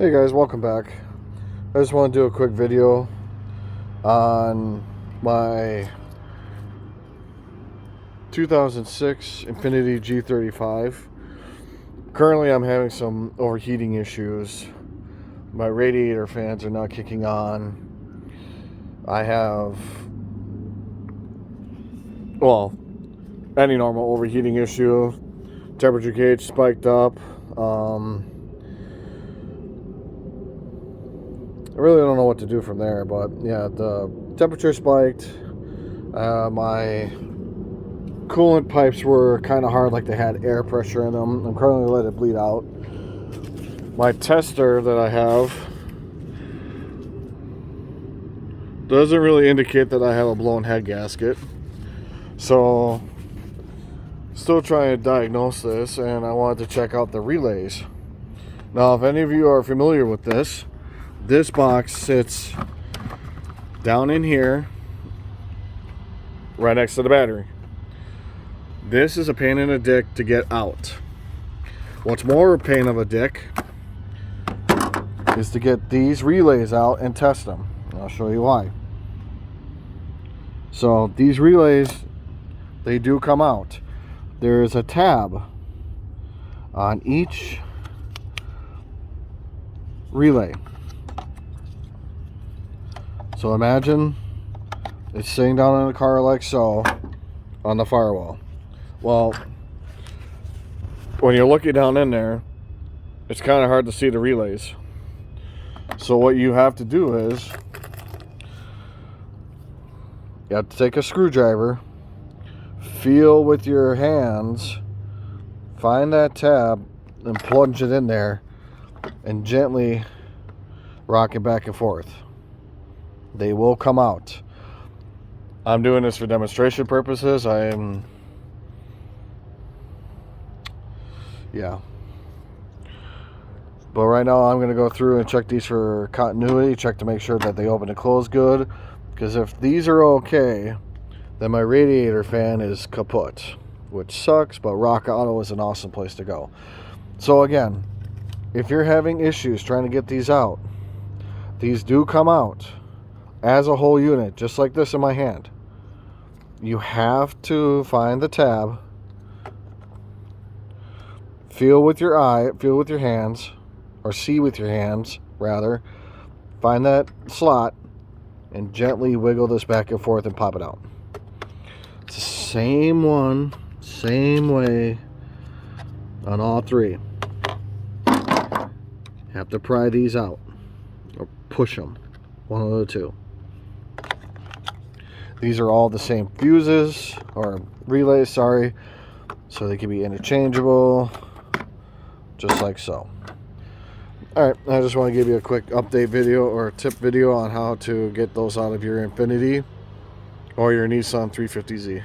Hey guys, welcome back. I just want to do a quick video on my 2006 Infiniti G35. Currently I'm having some overheating issues. My radiator fans are not kicking on. I have, well, any normal overheating issue. Temperature gauge spiked up. I really don't know what to do from there, but yeah, the temperature spiked. My coolant pipes were kind of hard, like they had air pressure in them. I'm currently letting it bleed out. My tester that I have doesn't really indicate that I have a blown head gasket. So, still trying to diagnose this, and I wanted to check out the relays. Now, if any of you are familiar with this box sits down in here, right next to the battery. This is a pain in the dick to get out. What's more a pain of a dick is to get these relays out and test them. I'll show you why. So these relays, they do come out. There is a tab on each relay. So imagine it's sitting down in a car like so on the firewall. Well, when you're looking down in there, it's kind of hard to see the relays. So what you have to do is you have to take a screwdriver, feel with your hands, find that tab and plunge it in there and gently rock it back and forth. They will come out. I'm doing this for demonstration purposes. Yeah. But right now I'm going to go through and check these for continuity, check to make sure that they open and close good. Because if these are okay, then my radiator fan is kaput, which sucks, but Rock Auto is an awesome place to go. So again, if you're having issues trying to get these out, these do come out as a whole unit, just like this in my hand. You have to find the tab, feel with your eye, feel with your hands, or see with your hands, rather. Find that slot and gently wiggle this back and forth and pop it out. It's the same one, same way on all three. You have to pry these out or push them, one of the two. These are all the same fuses, or relays, sorry. So they can be interchangeable, just like so. Alright, I just want to give you a quick update video or tip video on how to get those out of your Infiniti or your Nissan 350Z.